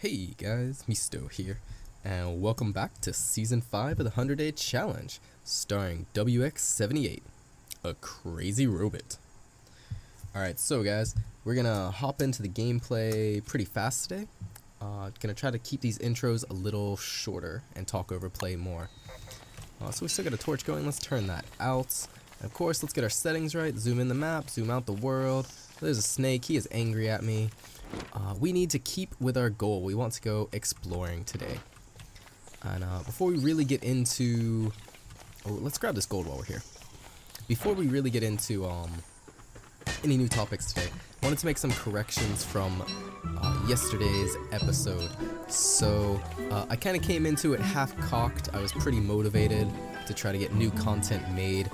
Hey guys, Misuto here, and welcome back to Season 5 of the 100 Day Challenge, starring WX78, a crazy robot. Alright, so guys, we're gonna hop into the gameplay pretty fast today. Gonna try to keep these intros a little shorter and talk over play more. So we still got a torch going, let's turn that out. And of course, let's get our settings right, zoom in the map, zoom out the world. There's a snake, he is angry at me. We need to keep with our goal. We want to go exploring today. And before we really get into... let's grab this gold while we're here. Before we really get into any new topics today, I wanted to make some corrections from yesterday's episode. So I kind of came into it half-cocked. I was pretty motivated to try to get new content made.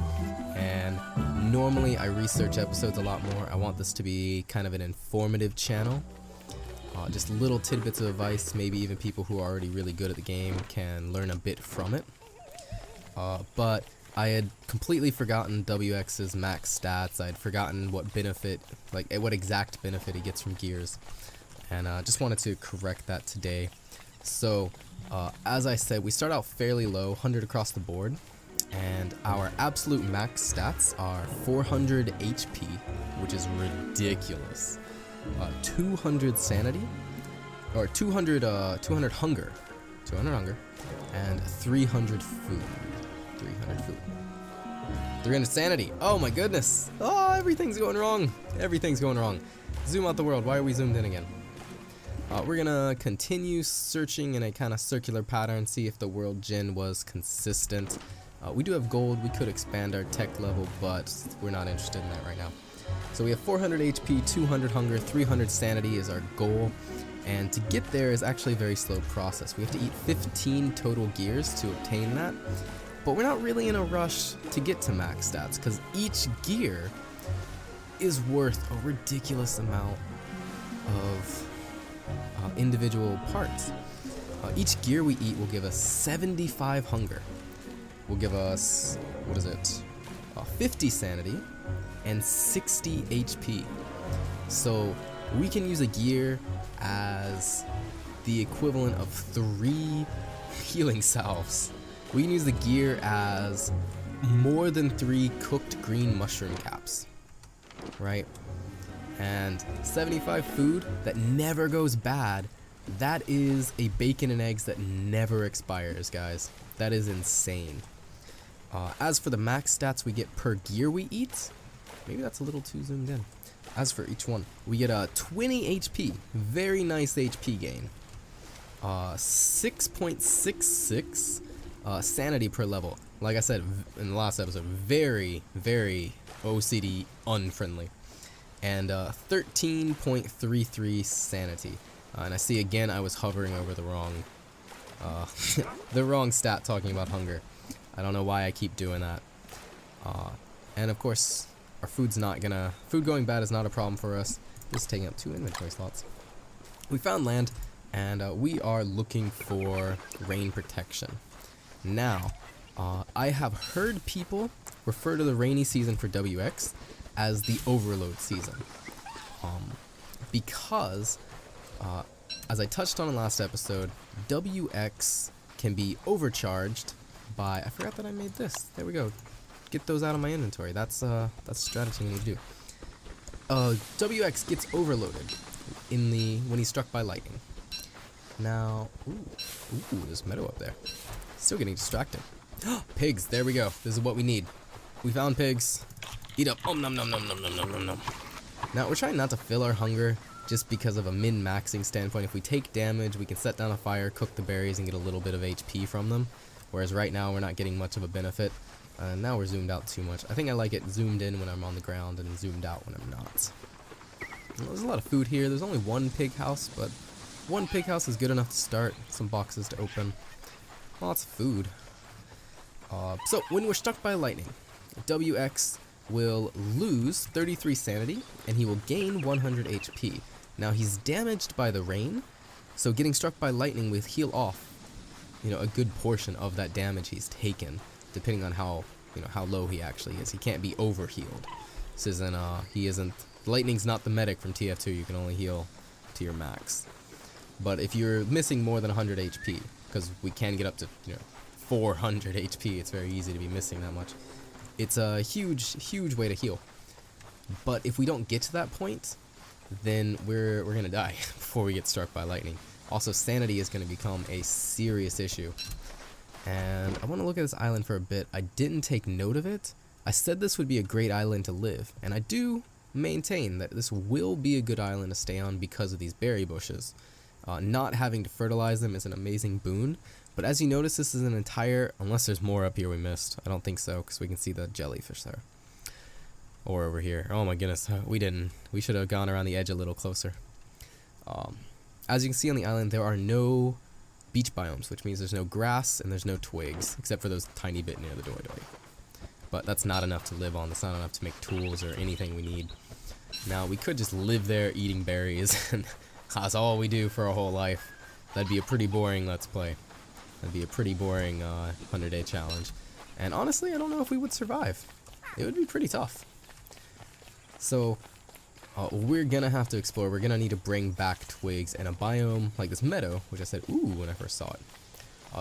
And normally I research episodes a lot more. I want this to be kind of an informative channel. Just little tidbits of advice, maybe even people who are already really good at the game can learn a bit from it. But I had completely forgotten WX's max stats. I had forgotten what benefit, like what exact benefit he gets from gears. And just wanted to correct that today. So, as I said, we start out fairly low, 100 across the board. And our absolute max stats are 400 HP, which is ridiculous. 200 sanity, or 200 hunger, and 300 food. 300 sanity. Oh my goodness! Oh, everything's going wrong. Everything's going wrong. Zoom out the world. Why are we zoomed in again? We're gonna continue searching in a kind of circular pattern, see if the world gen was consistent. We do have gold. We could expand our tech level, but we're not interested in that right now. So we have 400 HP, 200 hunger, 300 sanity is our goal. And to get there is actually a very slow process. We have to eat 15 total gears to obtain that. But we're not really in a rush to get to max stats, because each gear is worth a ridiculous amount of individual parts. Each gear we eat will give us 75 hunger. Will give us, 50 sanity and 60 HP. So we can use a gear as the equivalent of 3 healing salves. We can use the gear as more than 3 cooked green mushroom caps, right? And 75 food that never goes bad. That is a bacon and eggs that never expires, guys. That is insane. As for the max stats we get per gear we eat, maybe that's a little too zoomed in. As for each one, we get a 20 HP, very nice HP gain. 6.66 sanity per level. Like I said in the last episode, very, very OCD unfriendly. And 13.33 sanity. And I see again I was hovering over the wrong, the wrong stat talking about hunger. I don't know why I keep doing that. And of course, our food going bad is not a problem for us. Just taking up 2 inventory slots. We found land, and we are looking for rain protection. Now, I have heard people refer to the rainy season for WX as the overload season. Because, as I touched on in the last episode, WX can be overcharged by, I forgot that I made this. There we go. Get those out of my inventory. That's a strategy we need to do. WX gets overloaded when he's struck by lightning. Now, ooh, there's meadow up there. Still getting distracted. Pigs, there we go. This is what we need. We found pigs. Eat up. Nom nom nom nom nom nom nom nom. Now we're trying not to fill our hunger just because of a min-maxing standpoint. If we take damage, we can set down a fire, cook the berries, and get a little bit of HP from them. Whereas right now we're not getting much of a benefit. Now we're zoomed out too much. I think I like it zoomed in when I'm on the ground and zoomed out when I'm not. Well, there's a lot of food here. There's only one pig house, but one pig house is good enough to start. Some boxes to open. Lots of food. So when we're struck by lightning, WX will lose 33 sanity and he will gain 100 HP. Now he's damaged by the rain, so getting struck by lightning will heal off, a good portion of that damage he's taken, depending on how low he actually is. He can't be overhealed. This isn't lightning's not the medic from TF2. You can only heal to your max. But if you're missing more than 100 HP, because we can get up to 400 HP, it's very easy to be missing that much. It's a huge way to heal. But if we don't get to that point, then we're gonna die before we get struck by lightning. Also, sanity is gonna become a serious issue. And I want to look at this island for a bit. I didn't take note of it. I said this would be a great island to live, and I do maintain that this will be a good island to stay on because of these berry bushes. Not having to fertilize them is an amazing boon, but as you notice, this is an entire, unless there's more up here we missed. I don't think so, because we can see the jellyfish there. Or over here. Oh my goodness, we didn't. We should have gone around the edge a little closer. As you can see on the island, there are no beach biomes, which means there's no grass and there's no twigs, except for those tiny bit near the doi. But that's not enough to live on. That's not enough to make tools or anything we need. Now, we could just live there eating berries, and that's all we do for our whole life. That'd be a pretty boring Let's Play. That'd be a pretty boring 100-day challenge. And honestly, I don't know if we would survive. It would be pretty tough. So, we're gonna have to explore. We're gonna need to bring back twigs, and a biome like this meadow, which I said ooh when I first saw it,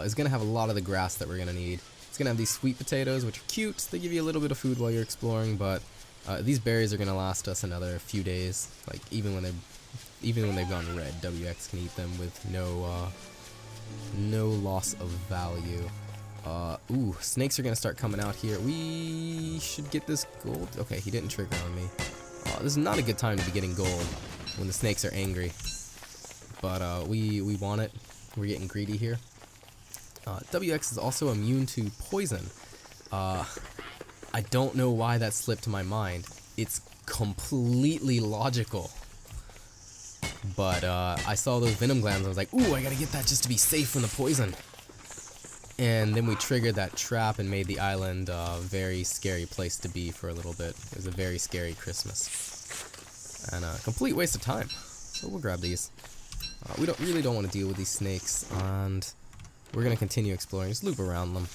is gonna have a lot of the grass that we're gonna need. It's gonna have these sweet potatoes, which are cute. They give you a little bit of food while you're exploring, but these berries are gonna last us another few days. Like even when they've gone red, WX can eat them with no loss of value. Ooh, snakes are gonna start coming out here. We should get this gold. Okay, he didn't trigger on me. This is not a good time to be getting gold when the snakes are angry. But we want it. We're getting greedy here. WX is also immune to poison. I don't know why that slipped my mind. It's completely logical. But I saw those venom glands. I was like, ooh, I gotta get that just to be safe from the poison. And then we triggered that trap and made the island a very scary place to be for a little bit. It was a very scary Christmas. And a complete waste of time. So we'll grab these. We really don't want to deal with these snakes, and we're going to continue exploring. Just loop around them.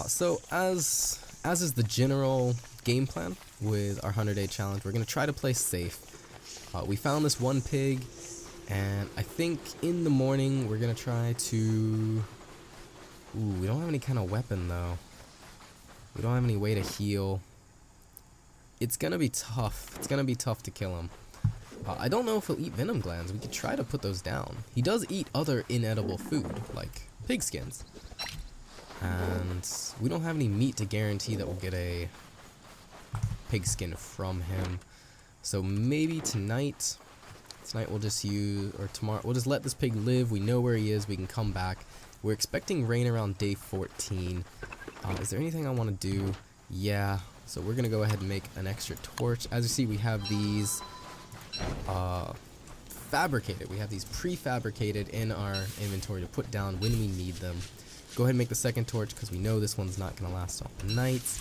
So as is the general game plan with our 100-day challenge, we're going to try to play safe. We found this one pig. And I think in the morning we're gonna try to... Ooh, we don't have any kind of weapon though. We don't have any way to heal. It's gonna be tough. It's gonna be tough to kill him. I don't know if he'll eat venom glands. We could try to put those down. He does eat other inedible food, like pig skins. And we don't have any meat to guarantee that we'll get a pig skin from him. So maybe tonight we'll just or tomorrow, we'll just let this pig live. We know where he is. We can come back. We're expecting rain around day 14. Is there anything I want to do? Yeah. So we're going to go ahead and make an extra torch. As you see, we have these fabricated. We have these prefabricated in our inventory to put down when we need them. Go ahead and make the second torch because we know this one's not going to last all night.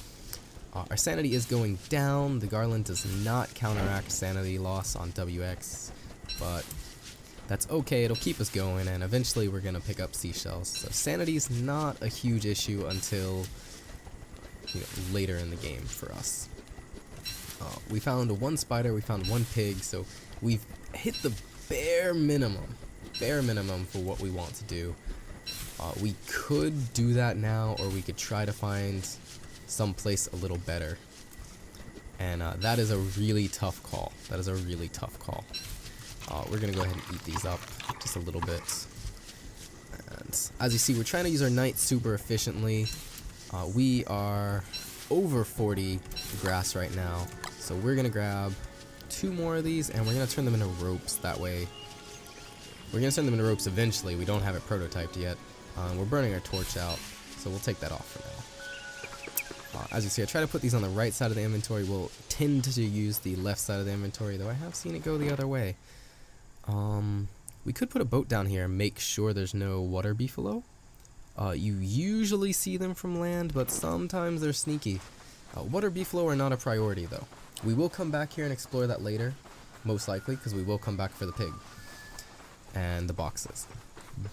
Our sanity is going down. The garland does not counteract sanity loss on WX. But that's okay, it'll keep us going, and eventually we're going to pick up seashells. So sanity is not a huge issue until later in the game for us. We found one spider, we found one pig, so we've hit the bare minimum for what we want to do. We could do that now, or we could try to find someplace a little better. And that is a really tough call. We're going to go ahead and eat these up just a little bit. And as you see, we're trying to use our night super efficiently. We are over 40 grass right now. So we're going to grab 2 more of these, and we're going to turn them into ropes. That way, we're going to turn them into ropes eventually. We don't have it prototyped yet. We're burning our torch out, so we'll take that off for now. As you see, I try to put these on the right side of the inventory. We'll tend to use the left side of the inventory, though I have seen it go the other way. We could put a boat down here and make sure there's no water beefalo. You usually see them from land, but sometimes they're sneaky. Water beefalo are not a priority, though. We will come back here and explore that later, most likely, because we will come back for the pig and the boxes.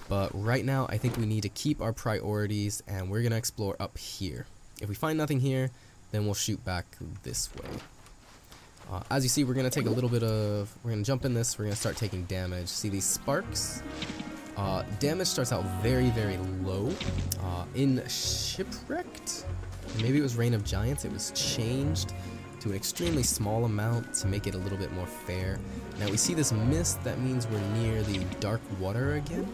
But right now, I think we need to keep our priorities, and we're going to explore up here. If we find nothing here, then we'll shoot back this way. As you see, we're going to take a little bit of, we're going to jump in this, we're going to start taking damage. See these sparks? Damage starts out very, very low. In Shipwrecked, maybe it was Reign of Giants, it was changed to an extremely small amount to make it a little bit more fair. Now we see this mist, that means we're near the dark water again,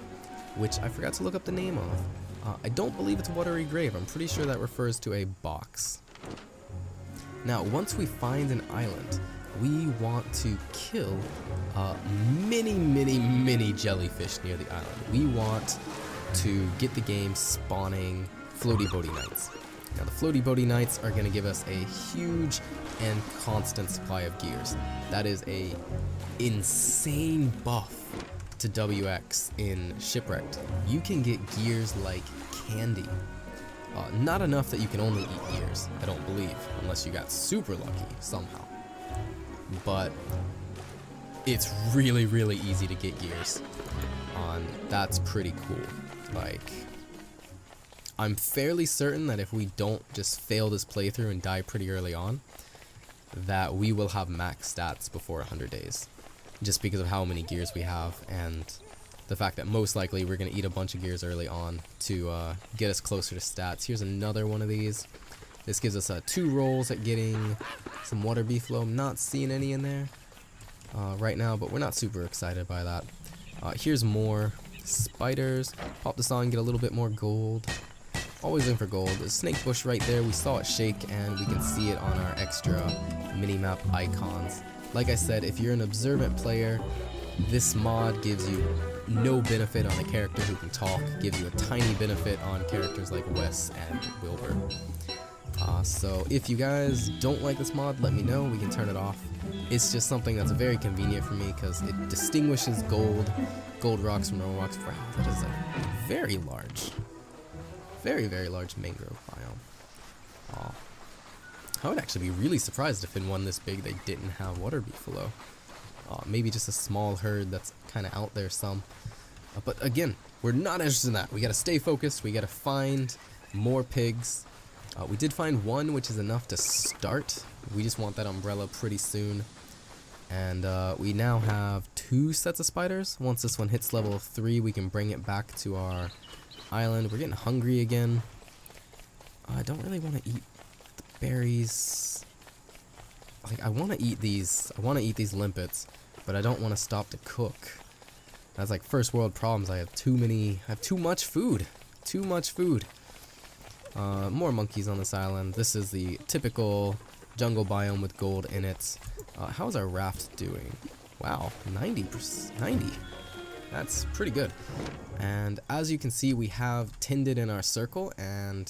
which I forgot to look up the name of. I don't believe it's Watery Grave, I'm pretty sure that refers to a box. Now once we find an island, we want to kill many jellyfish near the island. We want to get the game spawning floaty boaty knights. Now the floaty boaty knights are going to give us a huge and constant supply of gears. That is a insane buff to WX in Shipwrecked. You can get gears like candy. Not enough that you can only eat gears, I don't believe, unless you got super lucky somehow. But it's really, really easy to get gears. That's pretty cool. Like, I'm fairly certain that if we don't just fail this playthrough and die pretty early on, that we will have max stats before 100 days. Just because of how many gears we have, and the fact that most likely we're going to eat a bunch of gears early on to get us closer to stats. Here's another one of these. This gives us 2 rolls at getting some water beef flow. I'm not seeing any in there right now, but we're not super excited by that. Here's more spiders. Pop this on, get a little bit more gold. Always in for gold. There's a snake bush right there. We saw it shake, and we can see it on our extra minimap icons. Like I said, if you're an observant player, this mod gives you no benefit on a character who can talk, gives you a tiny benefit on characters like Wes and Wilbur. So if you guys don't like this mod, let me know, we can turn it off. It's just something that's very convenient for me because it distinguishes gold rocks from normal rocks. Wow, that is a very large, very large mangrove biome. I would actually be really surprised if in one this big they didn't have water beefalo. Maybe just a small herd that's kind of out there some. But again, we're not interested in that. We gotta stay focused, we gotta find more pigs. We did find one, which is enough to start. We just want that umbrella pretty soon. And we now have 2 sets of spiders. Once this one hits level 3, we can bring it back to our island. We're getting hungry again. I don't really want to eat the berries. Like, I want to eat these limpets, but I don't want to stop to cook. That's like first world problems. I have too much food. More monkeys on this island. This is the typical jungle biome with gold in it. How's our raft doing? Wow, 90. That's pretty good. And as you can see, we have tinned in our circle, and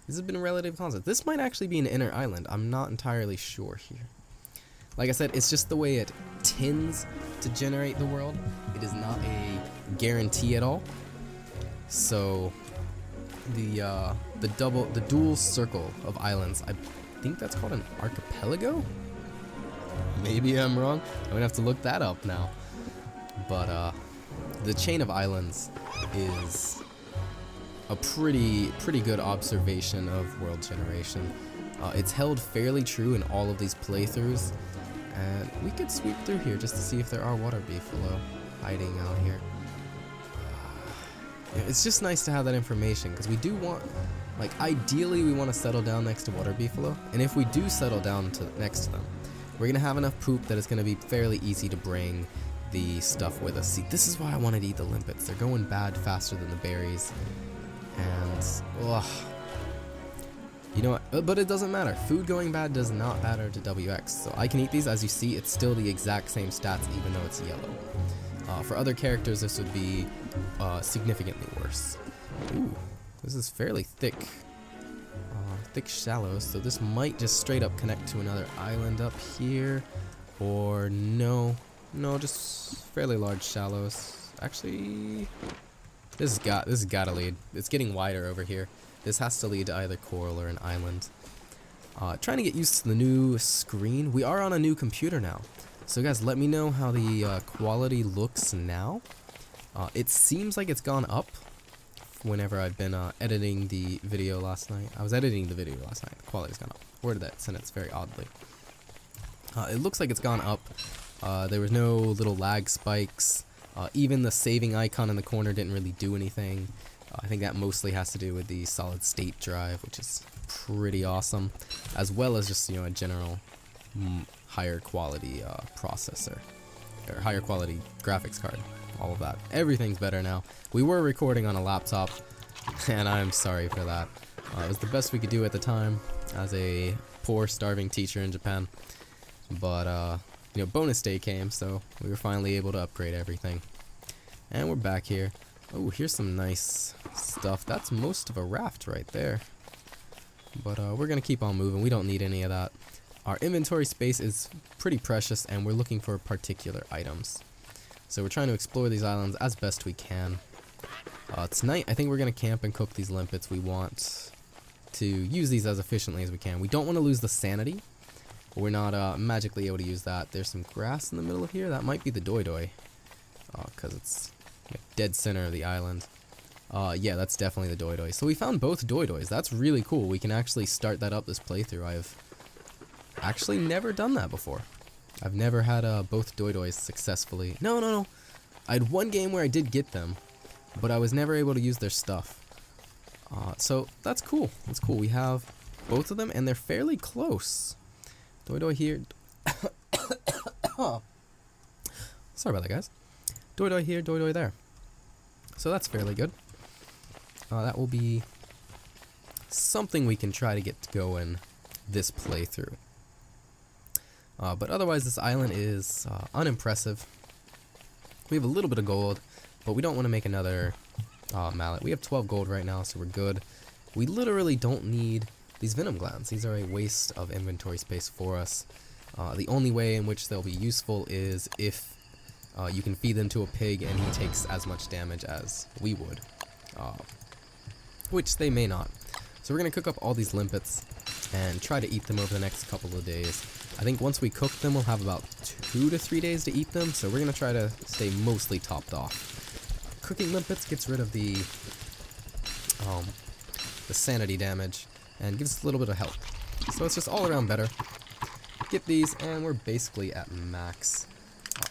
this has been a relative constant. This might actually be an inner island. I'm not entirely sure here. Like I said, it's just the way it tends to generate the world. It is not a guarantee at all. So the dual circle of islands, I think that's called an archipelago? Maybe I'm wrong. I'm gonna have to look that up now. But the chain of islands is a pretty good observation of world generation. It's held fairly true in all of these playthroughs, and we could sweep through here just to see if there are water beefalo hiding out here. It's just nice to have that information, because we do want, like, ideally we want to settle down next to water beefalo, and if we do settle down next to them, we're gonna have enough poop that it's gonna be fairly easy to bring the stuff with us. See, this is why I wanted to eat the limpets. They're going bad faster than the berries, and you know what? But it doesn't matter. Food going bad does not matter to WX. So I can eat these. As you see, it's still the exact same stats, even though it's yellow. For other characters, this would be significantly worse. Ooh, this is fairly thick shallows. So this might just straight up connect to another island up here, or no, just fairly large shallows. Actually, this has gotta lead. It's getting wider over here. This has to lead to either coral or an island. Trying to get used to the new screen. We are on a new computer now. So guys, let me know how the quality looks now. It seems like it's gone up whenever I've been editing the video last night. I was editing the video last night. The quality's gone up. Worded that sentence very oddly. It looks like it's gone up. There was no little lag spikes. Even the saving icon in the corner didn't really do anything. I think that mostly has to do with the solid state drive, which is pretty awesome, as well as just, you know, a general higher quality processor, or higher quality graphics card. All of that. Everything's better now. We were recording on a laptop, and I'm sorry for that. It was the best we could do at the time as a poor, starving teacher in Japan. But, you know, bonus day came, so we were finally able to upgrade everything. And we're back here. Oh, here's some nice stuff. That's most of a raft right there. But we're going to keep on moving. We don't need any of that. Our inventory space is pretty precious, and we're looking for particular items. So we're trying to explore these islands as best we can. Tonight, I think we're going to camp and cook these limpets. We want to use these as efficiently as we can. We don't want to lose the sanity. But we're not magically able to use that. There's some grass in the middle of here. That might be the doi doi. Because it's dead center of the island. Yeah, that's definitely the doi doi. So we found both doi dois. That's really cool. We can actually start that up this playthrough. I've actually never done that before. I've never had both doi dois successfully. No. I had one game where I did get them, but I was never able to use their stuff. So that's cool. That's cool. We have both of them, and they're fairly close. Doi doi here. Sorry about that, guys. Doi doi here, doi doi there. So that's fairly good. That will be something we can try to get going this playthrough. But otherwise, this island is unimpressive. We have a little bit of gold, but we don't want to make another mallet. We have 12 gold right now, so we're good. We literally don't need these venom glands. These are a waste of inventory space for us. The only way in which they'll be useful is if you can feed them to a pig and he takes as much damage as we would, which they may not. So we're going to cook up all these limpets and try to eat them over the next couple of days. I think once we cook them, we'll have about 2 to 3 days to eat them, so we're going to try to stay mostly topped off. Cooking limpets gets rid of the sanity damage and gives us a little bit of health. So it's just all around better. Get these, and we're basically at max.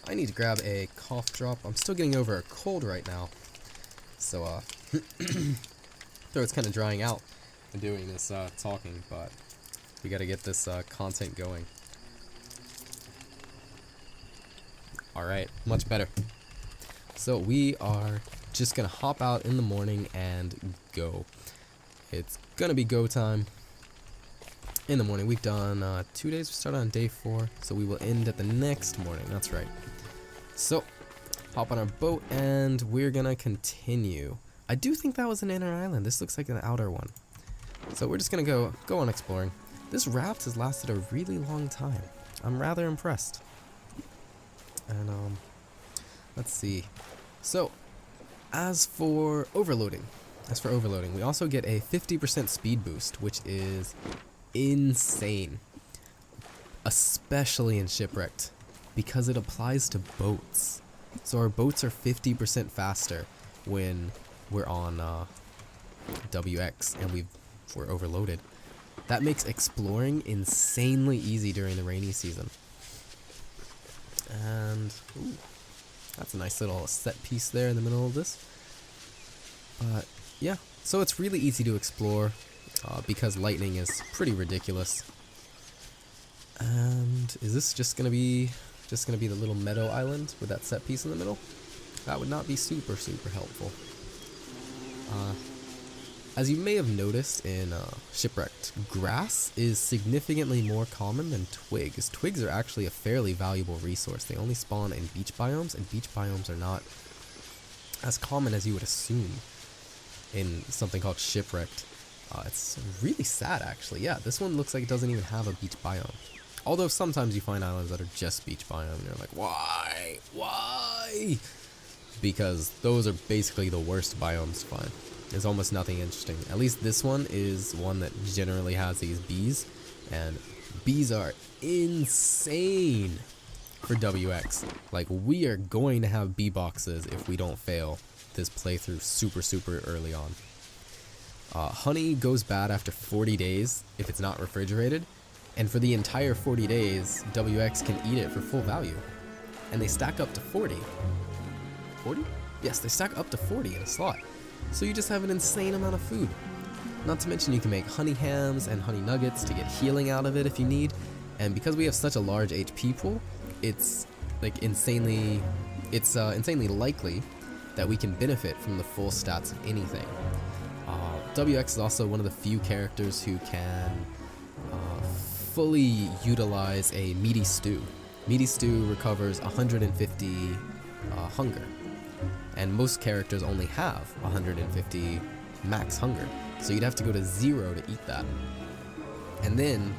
I need to grab a cough drop. I'm still getting over a cold right now, so throat's kind of drying out and doing this talking, but we got to get this content going. Alright, much better. So we are just gonna hop out in the morning and go. It's gonna be go time in the morning. We've done 2 days. We started on day 4, so we will end at the next morning. That's right. So hop on our boat and we're gonna continue. I do think that was an inner island. This looks like an outer one. So we're just gonna go on exploring. This raft has lasted a really long time. I'm rather impressed. And let's see. So as for overloading, we also get a 50% speed boost, which is insane, especially in Shipwrecked, because it applies to boats. So our boats are 50% faster when we're on WX and we're overloaded. That makes exploring insanely easy during the rainy season. And ooh, that's a nice little set piece there in the middle of this. But yeah, so it's really easy to explore because lightning is pretty ridiculous. And is this just gonna be the little meadow island with that set piece in the middle? That would not be super helpful. As you may have noticed in Shipwrecked, grass is significantly more common than twigs. Twigs are actually a fairly valuable resource. They only spawn in beach biomes, and beach biomes are not as common as you would assume in something called Shipwrecked. It's really sad, actually. Yeah, this one looks like it doesn't even have a beach biome. Although sometimes you find islands that are just beach biome, and you're like, why? Why? Because those are basically the worst biomes to find. There's almost nothing interesting. At least this one is one that generally has these bees, and bees are insane for WX. Like, we are going to have bee boxes if we don't fail this playthrough super early on. Honey goes bad after 40 days if it's not refrigerated, And for the entire 40 days, WX can eat it for full value. And they stack up to 40. 40? Yes, they stack up to 40 in a slot. So you just have an insane amount of food. Not to mention you can make honey hams and honey nuggets to get healing out of it if you need. And because we have such a large HP pool, it's like insanely likely that we can benefit from the full stats of anything. WX is also one of the few characters who can fully utilize a meaty stew. Meaty stew recovers 150 hunger, and most characters only have 150 max hunger, so you'd have to go to 0 to eat that. And then,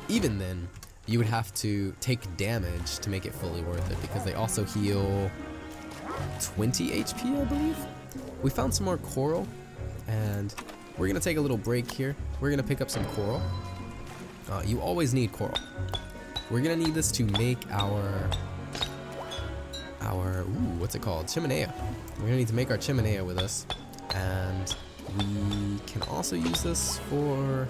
even then, you would have to take damage to make it fully worth it, because they also heal 20 HP, I believe. We found some more coral, and we're gonna take a little break here. We're gonna pick up some coral. You always need coral. We're gonna need this to make our what's it called? Chimenea. We're gonna need to make our chimenea with us, and we can also use this for.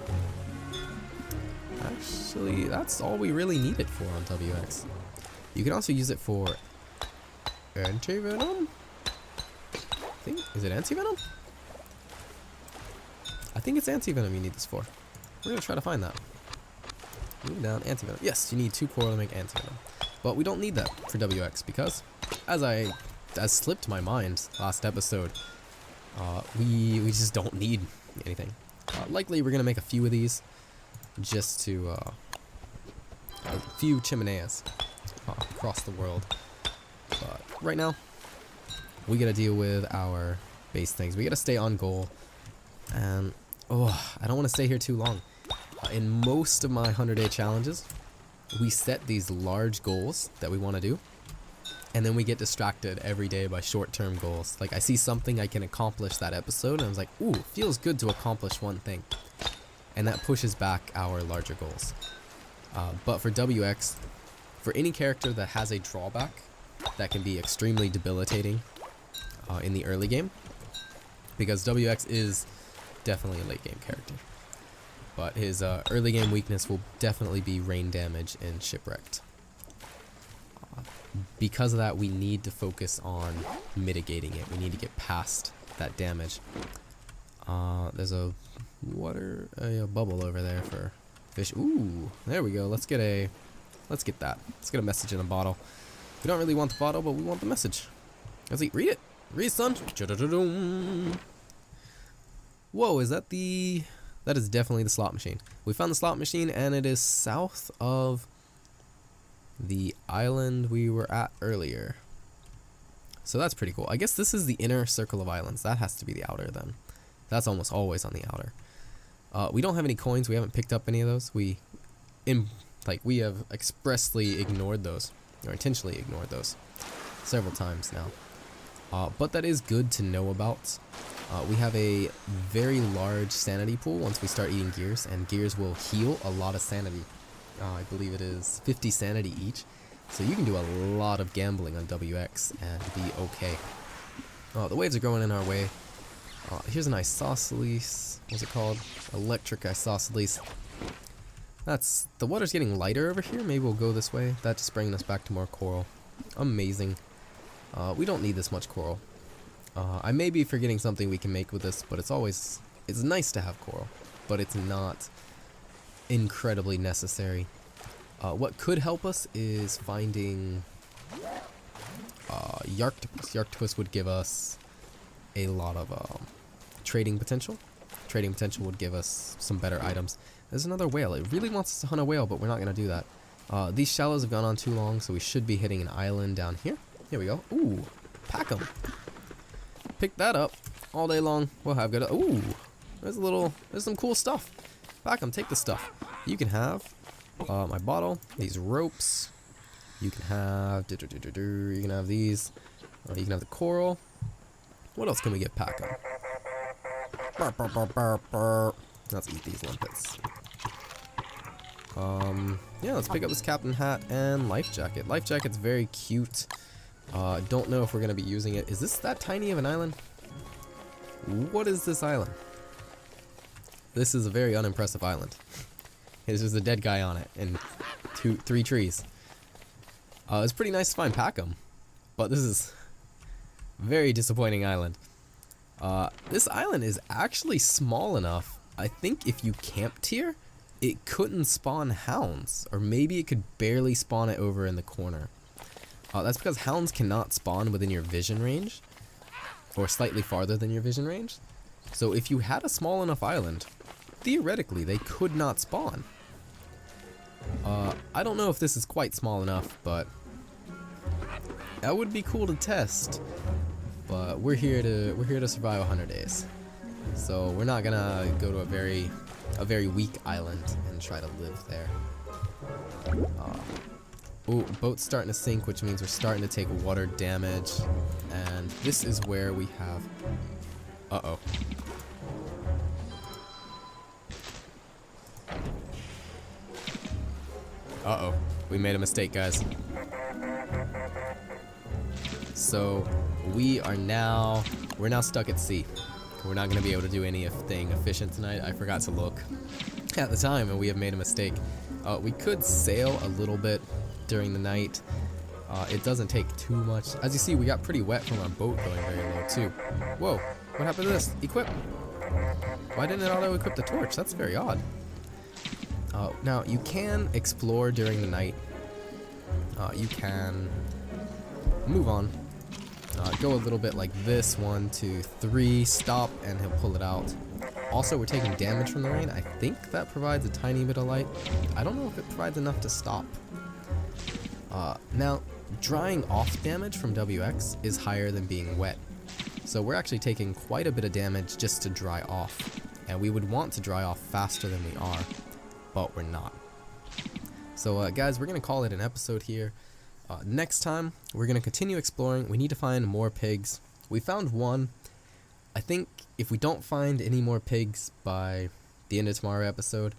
Actually, that's all we really need it for on WX. You can also use it for anti-venom? Is it anti-venom? I think it's anti-venom you need this for. We're gonna try to find that. Move down, anti-venom. Yes, you need 2 coral to make anti-venom. But we don't need that for WX because, as slipped my mind last episode, we just don't need anything. Likely we're gonna make a few of these, just to a few chimeneas across the world. But right now, we gotta deal with our base things. We gotta stay on goal, and I don't want to stay here too long. In most of my 100-day challenges, we set these large goals that we want to do, and then we get distracted every day by short-term goals. Like, I see something I can accomplish that episode, and I was like, ooh, feels good to accomplish one thing. And that pushes back our larger goals. But for WX, for any character that has a drawback that can be extremely debilitating in the early game, because WX is definitely a late game character, but his early game weakness will definitely be rain damage and shipwrecked. Because of that, we need to focus on mitigating it. We need to get past that damage. There's a bubble over there for fish. Ooh, there we go. Let's get that. Let's get a message in a bottle. We don't really want the bottle, but we want the message. Let's read it. Read, son. Whoa, is that the... That is definitely the slot machine. We found the slot machine, and it is south of the island we were at earlier. So that's pretty cool. I guess this is the inner circle of islands. That has to be the outer then. That's almost always on the outer. We don't have any coins. We haven't picked up any of those. We have expressly ignored those, or intentionally ignored those, several times now. But that is good to know about. We have a very large sanity pool once we start eating gears, and gears will heal a lot of sanity. I believe it is 50 sanity each, so you can do a lot of gambling on WX and be okay. The waves are going in our way. Here's an isosceles. What's it called? Electric isosceles. The water's getting lighter over here. Maybe we'll go this way. That's just bringing us back to more coral. Amazing. We don't need this much coral. I may be forgetting something we can make with this, but it's nice to have coral, but it's not incredibly necessary. What could help us is finding Yarctopus. Yarctopus would give us a lot of trading potential. Trading potential would give us some better items. There's another whale. It really wants us to hunt a whale, but we're not going to do that. These shallows have gone on too long, so we should be hitting an island down here. Here we go. Ooh, pack 'em. Pick that up all day long. We'll have good. Ooh, there's some cool stuff. Pack 'em, take the stuff. You can have my bottle, these ropes. You can have these. You can have the coral. What else can we get? Pack 'em. Let's eat these limpets. Yeah, let's pick up this captain hat and life jacket. Life jacket's very cute. Don't know if we're gonna be using it. Is this that tiny of an island? What is this island? This is a very unimpressive island. There's just a dead guy on it and 3 trees. It's pretty nice to find Packham, but this is a very disappointing island. This island is actually small enough. I think if you camped here, it couldn't spawn hounds, or maybe it could barely spawn it over in the corner. That's because hounds cannot spawn within your vision range, or slightly farther than your vision range. So if you had a small enough island, theoretically they could not spawn. I don't know if this is quite small enough, but that would be cool to test. But we're here to survive 100 days. So we're not gonna go to a very weak island and try to live there. Ooh, boat's starting to sink, which means we're starting to take water damage. And this is where we have... Uh-oh. Uh-oh. We made a mistake, guys. So, we're now stuck at sea. We're not going to be able to do anything efficient tonight. I forgot to look at the time, and we have made a mistake. We could sail a little bit during the night. It doesn't take too much. As you see, we got pretty wet from our boat going very low, too. Whoa, what happened to this? Equip. Why didn't it auto-equip the torch? That's very odd. Now, you can explore during the night. You can move on. Go a little bit like this, 1, 2, 3, stop, and he'll pull it out. Also, we're taking damage from the rain. I think that provides a tiny bit of light. I don't know if it provides enough to stop. Now, drying off damage from WX is higher than being wet. So we're actually taking quite a bit of damage just to dry off. And we would want to dry off faster than we are, but we're not. So guys, we're going to call it an episode here. Next time, we're going to continue exploring. We need to find more pigs. We found one. I think if we don't find any more pigs by the end of tomorrow episode,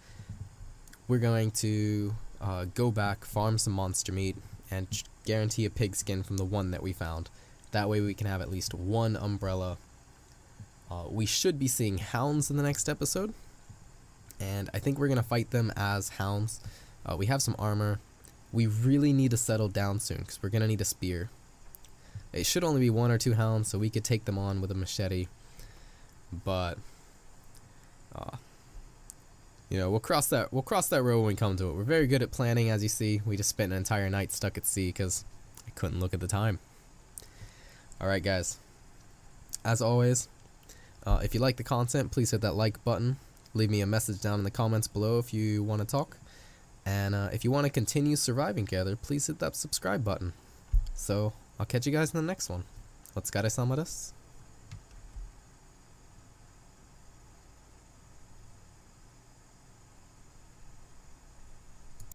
we're going to go back, farm some monster meat, and guarantee a pig skin from the one that we found. That way we can have at least one umbrella. We should be seeing hounds in the next episode, and I think we're going to fight them as hounds. We have some armor. We really need to settle down soon, because we're going to need a spear. It should only be 1 or 2 hounds, so we could take them on with a machete. But, you know, we'll cross that road when we come to it. We're very good at planning, as you see. We just spent an entire night stuck at sea, because I couldn't look at the time. Alright, guys. As always, if you like the content, please hit that like button. Leave me a message down in the comments below if you want to talk. And if you want to continue surviving together, please hit that subscribe button. So, I'll catch you guys in the next one. Otsukare-sama desu.